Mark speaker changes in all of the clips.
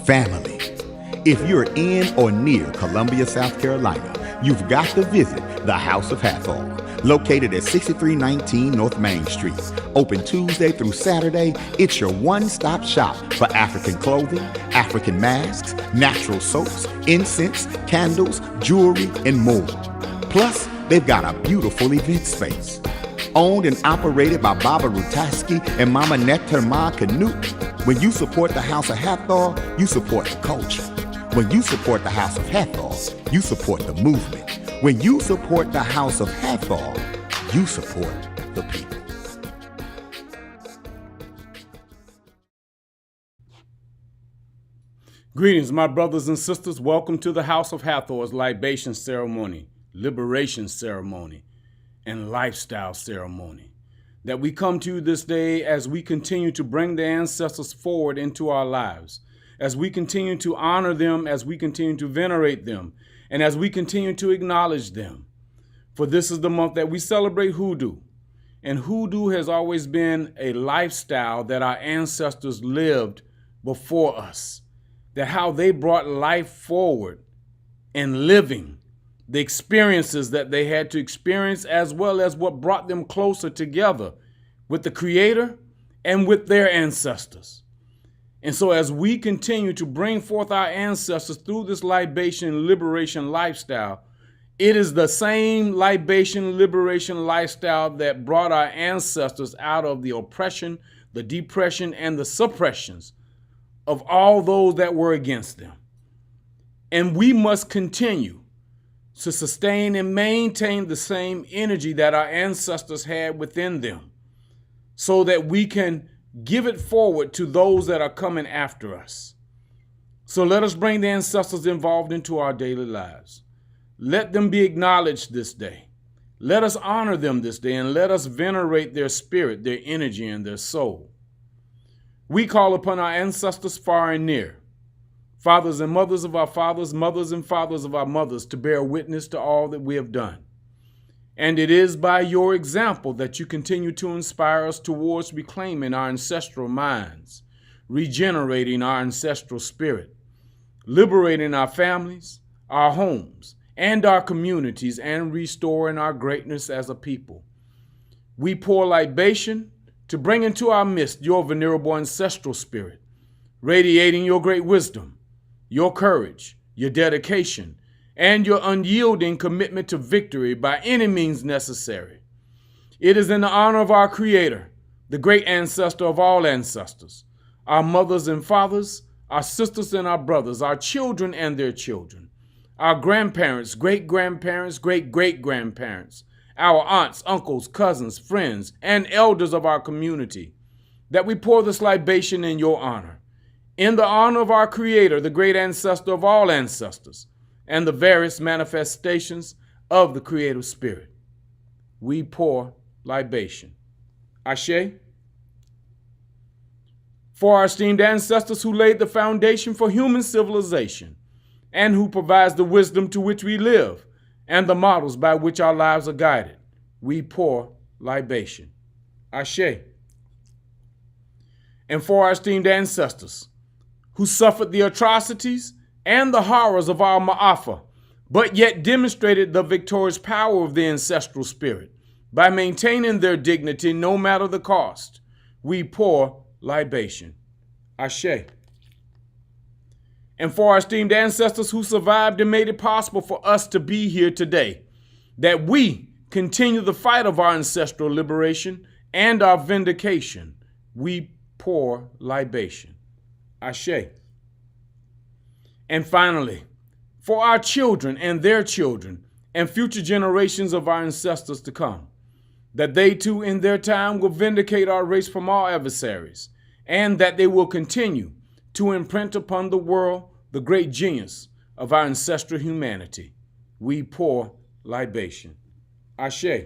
Speaker 1: family. If you're in or near Columbia, South Carolina, you've got to visit the House of Hathor, located at 6319 North Main Street. Open Tuesday through Saturday, it's your one-stop shop for African clothing, African masks, natural soaps, incense, candles, jewelry, and more. Plus, they've got a beautiful event space. Owned and operated by Baba Rutaski and Mama Neterma Canute. When you support the House of Hathor, you support the culture. When you support the House of Hathor, you support the movement. When you support the House of Hathor, you support the people.
Speaker 2: Greetings, my brothers and sisters. Welcome to the House of Hathor's libation ceremony, liberation ceremony, and lifestyle ceremony. That we come to this day as we continue to bring the ancestors forward into our lives, as we continue to honor them, as we continue to venerate them, and as we continue to acknowledge them. For this is the month that we celebrate Hoodoo. And Hoodoo has always been a lifestyle that our ancestors lived before us. That how they brought life forward and living, the experiences that they had to experience, as well as what brought them closer together with the Creator and with their ancestors. And so as we continue to bring forth our ancestors through this libation liberation lifestyle, it is the same libation liberation lifestyle that brought our ancestors out of the oppression, the depression, and the suppressions of all those that were against them. And we must continue to sustain and maintain the same energy that our ancestors had within them so that we can give it forward to those that are coming after us. So let us bring the ancestors involved into our daily lives. Let them be acknowledged this day. Let us honor them this day, and let us venerate their spirit, their energy, and their soul. We call upon our ancestors far and near, fathers and mothers of our fathers, mothers and fathers of our mothers, to bear witness to all that we have done. And it is by your example that you continue to inspire us towards reclaiming our ancestral minds, regenerating our ancestral spirit, liberating our families, our homes, and our communities, and restoring our greatness as a people. We pour libation to bring into our midst your venerable ancestral spirit, radiating your great wisdom, your courage, your dedication, and your unyielding commitment to victory by any means necessary. It is in the honor of our Creator, the great ancestor of all ancestors, our mothers and fathers, our sisters and our brothers, our children and their children, our grandparents, great-grandparents, great-great-grandparents, our aunts, uncles, cousins, friends, and elders of our community, that we pour this libation in your honor, in the honor of our Creator, the great ancestor of all ancestors, and the various manifestations of the creative spirit. We pour libation. Ashe. For our esteemed ancestors who laid the foundation for human civilization and who provides the wisdom to which we live and the models by which our lives are guided, we pour libation. Ashe. And for our esteemed ancestors who suffered the atrocities and the horrors of our Ma'afa, but yet demonstrated the victorious power of the ancestral spirit by maintaining their dignity no matter the cost, we pour libation. Ashe. And for our esteemed ancestors who survived and made it possible for us to be here today, that we continue the fight of our ancestral liberation and our vindication, we pour libation. Ashe. And finally, for our children and their children and future generations of our ancestors to come, that they too in their time will vindicate our race from all adversaries, and that they will continue to imprint upon the world the great genius of our ancestral humanity. We pour libation. Ashe.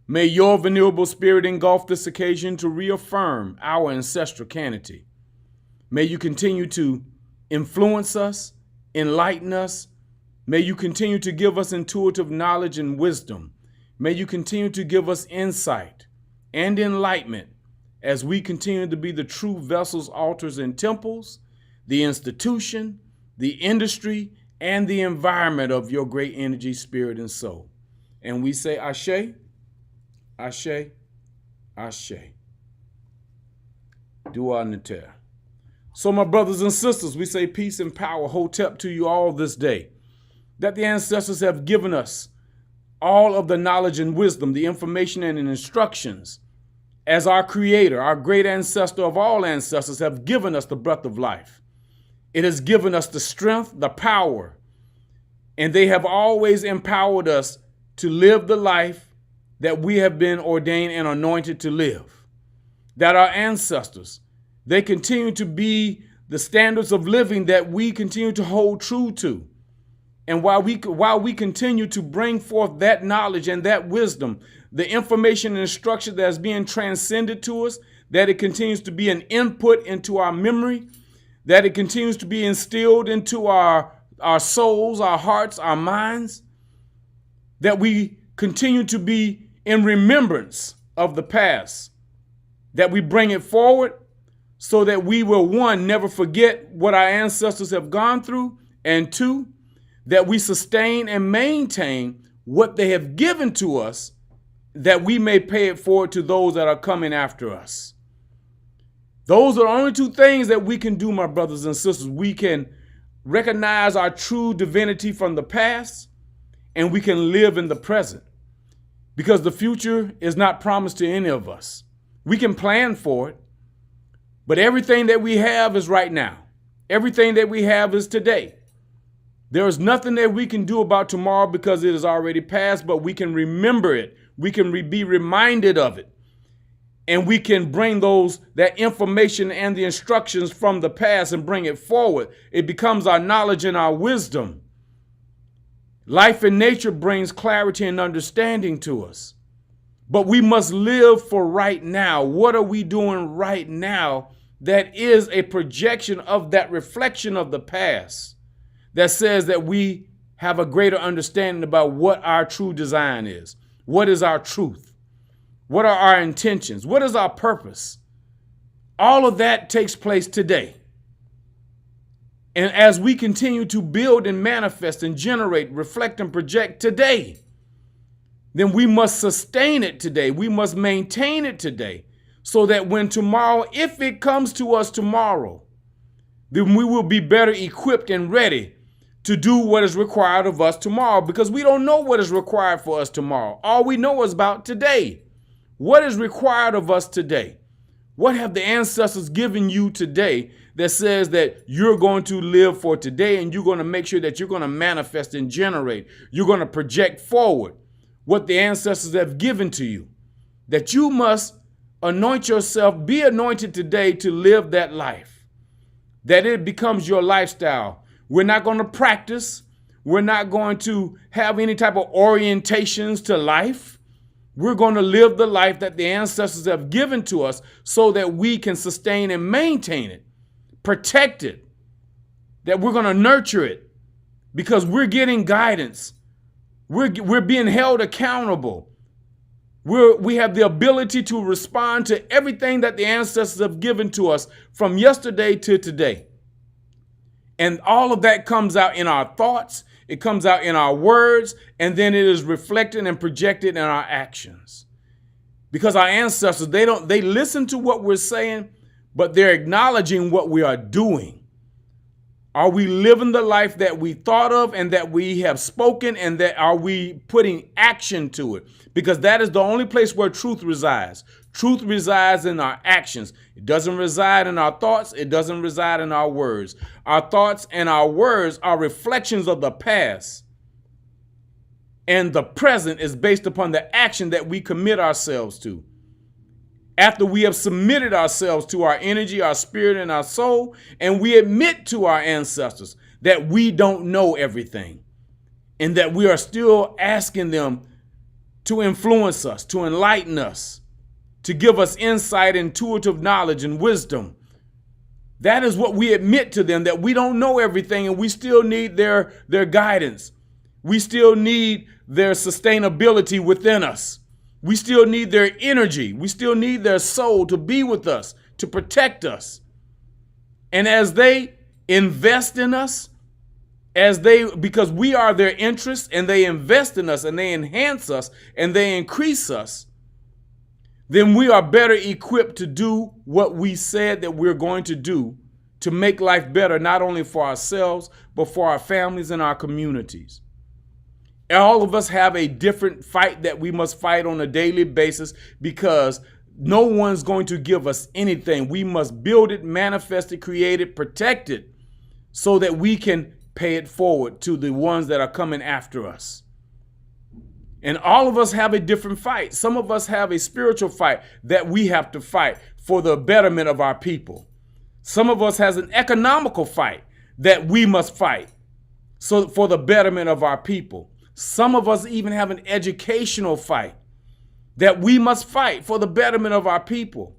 Speaker 2: May your venerable spirit engulf this occasion to reaffirm our ancestral canity. May you continue to influence us, enlighten us. May you continue to give us intuitive knowledge and wisdom. May you continue to give us insight and enlightenment as we continue to be the true vessels, altars, and temples the institution, the industry, and the environment of your great energy, spirit, and soul. And we say, Ashe, Ashe, Ashe. Dua Neter. So my brothers and sisters, we say peace and power, Hotep to you all this day, that the ancestors have given us all of the knowledge and wisdom, the information and instructions, as our creator, our great ancestor of all ancestors, have given us the breath of life. It has given us the strength, the power, and they have always empowered us to live the life that we have been ordained and anointed to live. That our ancestors, they continue to be the standards of living that we continue to hold true to. And while we continue to bring forth that knowledge and that wisdom, the information and instruction that is being transcended to us, that it continues to be an input into our memory, that it continues to be instilled into our souls, our hearts, our minds, that we continue to be in remembrance of the past, that we bring it forward so that we will, one, never forget what our ancestors have gone through, and two, that we sustain and maintain what they have given to us, that we may pay it forward to those that are coming after us. Those are the only two things that we can do, my brothers and sisters. We can recognize our true divinity from the past, and we can live in the present, because the future is not promised to any of us. We can plan for it, but everything that we have is right now. Everything that we have is today. There is nothing that we can do about tomorrow because it is already past, but we can remember it. We can be reminded of it. And we can bring that information and the instructions from the past and bring it forward. It becomes our knowledge and our wisdom. Life and nature brings clarity and understanding to us. But we must live for right now. What are we doing right now that is a projection of that reflection of the past, that says that we have a greater understanding about what our true design is? What is our truth? What are our intentions? What is our purpose? All of that takes place today. And as we continue to build and manifest and generate, reflect and project today, then we must sustain it today. We must maintain it today, so that when tomorrow, if it comes to us tomorrow, then we will be better equipped and ready to do what is required of us tomorrow, because we don't know what is required for us tomorrow. All we know is about today. What is required of us today? What have the ancestors given you today that says that you're going to live for today, and you're going to make sure that you're going to manifest and generate? You're going to project forward what the ancestors have given to you, that you must anoint yourself, be anointed today to live that life, that it becomes your lifestyle. We're not going to practice. We're not going to have any type of orientations to life. We're going to live the life that the ancestors have given to us so that we can sustain and maintain it, protect it, that we're going to nurture it, because we're getting guidance. We're being held accountable. We have the ability to respond to everything that the ancestors have given to us from yesterday to today. And all of that comes out in our thoughts, it comes out in our words, and then it is reflected and projected in our actions. Because our ancestors, they listen to what we're saying, but they're acknowledging what we are doing. Are we living the life that we thought of and that we have spoken, and that are we putting action to it? Because that is the only place where truth resides. Truth resides in our actions. It doesn't reside in our thoughts. It doesn't reside in our words. Our thoughts and our words are reflections of the past. And the present is based upon the action that we commit ourselves to. After we have submitted ourselves to our energy, our spirit, and our soul, and we admit to our ancestors that we don't know everything, and that we are still asking them to influence us, to enlighten us, to give us insight, intuitive knowledge, and wisdom. That is what we admit to them, that we don't know everything, and we still need their guidance. We still need their sustainability within us. We still need their energy. We still need their soul to be with us, to protect us. And as they invest in us because we are their interest, and they invest in us and they enhance us and they increase us, then we are better equipped to do what we said that we're going to do to make life better, not only for ourselves, but for our families and our communities. All of us have a different fight that we must fight on a daily basis, because no one's going to give us anything. We must build it, manifest it, create it, protect it, so that we can pay it forward to the ones that are coming after us. And all of us have a different fight. Some of us have a spiritual fight that we have to fight for the betterment of our people. Some of us has an economical fight that we must fight so for the betterment of our people. Some of us even have an educational fight that we must fight for the betterment of our people.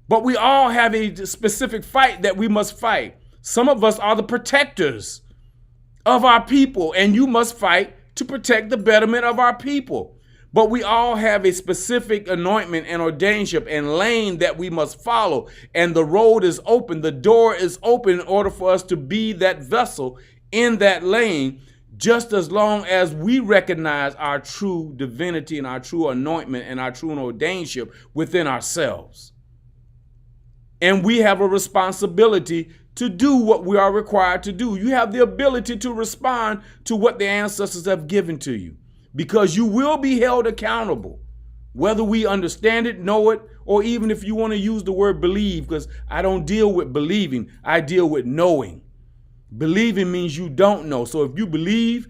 Speaker 2: But we all have a specific fight that we must fight. Some of us are the protectors of our people, and you must fight to protect the betterment of our people. But we all have a specific anointment and ordainship and lane that we must follow. And the road is open. The door is open in order for us to be that vessel in that lane, just as long as we recognize our true divinity and our true anointment and our true ordainship within ourselves. And we have a responsibility to do what we are required to do. You have the ability to respond to what the ancestors have given to you, because you will be held accountable, whether we understand it, know it, or even if you want to use the word believe, because I don't deal with believing, I deal with knowing. Believing means you don't know. So if you believe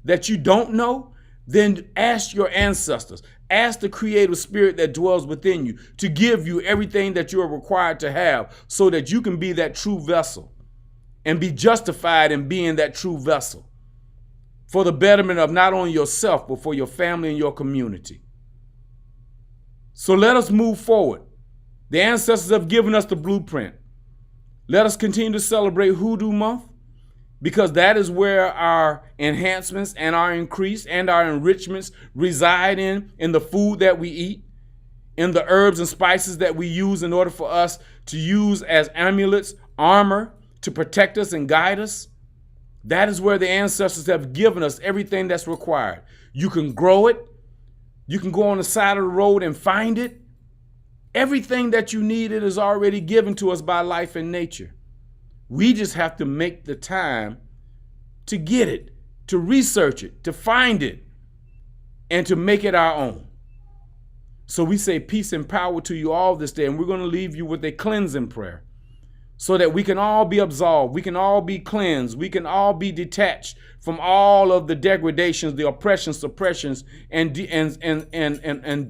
Speaker 2: that you don't know, then ask your ancestors, ask the creative spirit that dwells within you to give you everything that you are required to have, so that you can be that true vessel and be justified in being that true vessel for the betterment of not only yourself, but for your family and your community. So let us move forward. The ancestors have given us the blueprint. Let us continue to celebrate Hoodoo Month, because that is where our enhancements and our increase and our enrichments reside in the food that we eat, in the herbs and spices that we use in order for us to use as amulets, armor, to protect us and guide us. That is where the ancestors have given us everything that's required. You can grow it. You can go on the side of the road and find it. Everything that you need, it is already given to us by life and nature. We just have to make the time to get it, to research it, to find it, and to make it our own. So we say peace and power to you all this day, and we're going to leave you with a cleansing prayer so that we can all be absolved, we can all be cleansed, we can all be detached from all of the degradations, the oppressions, suppressions, and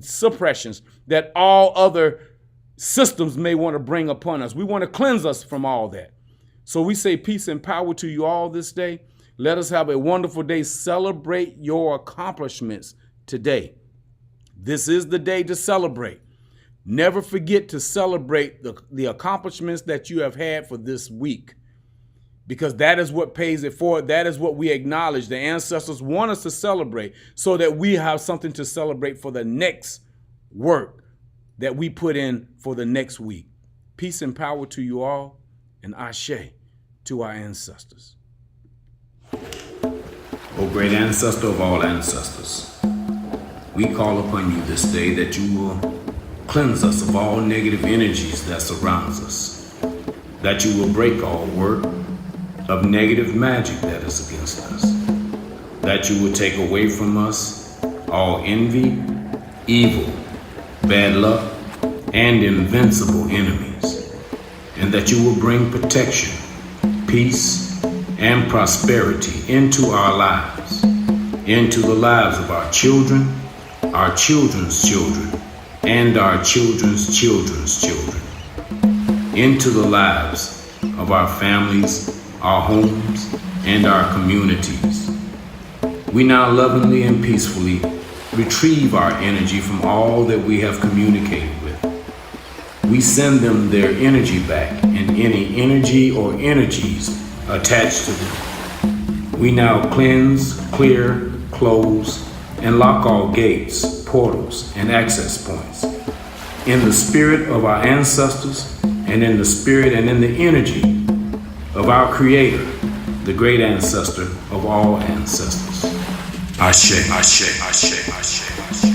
Speaker 2: suppressions that all other systems may want to bring upon us. We want to cleanse us from all that. So we say peace and power to you all this day. Let us have a wonderful day. Celebrate your accomplishments today. This is the day to celebrate. Never forget to celebrate the accomplishments that you have had for this week, because that is what pays it forward. That is what we acknowledge. The ancestors want us to celebrate so that we have something to celebrate for the next work that we put in for the next week. Peace and power to you all, and ashe to our ancestors.
Speaker 3: O great ancestor of all ancestors, we call upon you this day that you will cleanse us of all negative energies that surrounds us, that you will break all work of negative magic that is against us, that you will take away from us all envy, evil, bad luck, and invincible enemies, and that you will bring protection, peace, and prosperity into our lives, into the lives of our children, our children's children, and our children's children's children, into the lives of our families, our homes, and our communities. We now lovingly and peacefully retrieve our energy from all that we have communicated with. We send them their energy back and any energy or energies attached to them. We now cleanse, clear, close, and lock all gates, portals, and access points in the spirit of our ancestors, and in the spirit and in the energy of our Creator, the great ancestor of all ancestors. Ashe, Ashe, Ashe, Ashe, Ashe.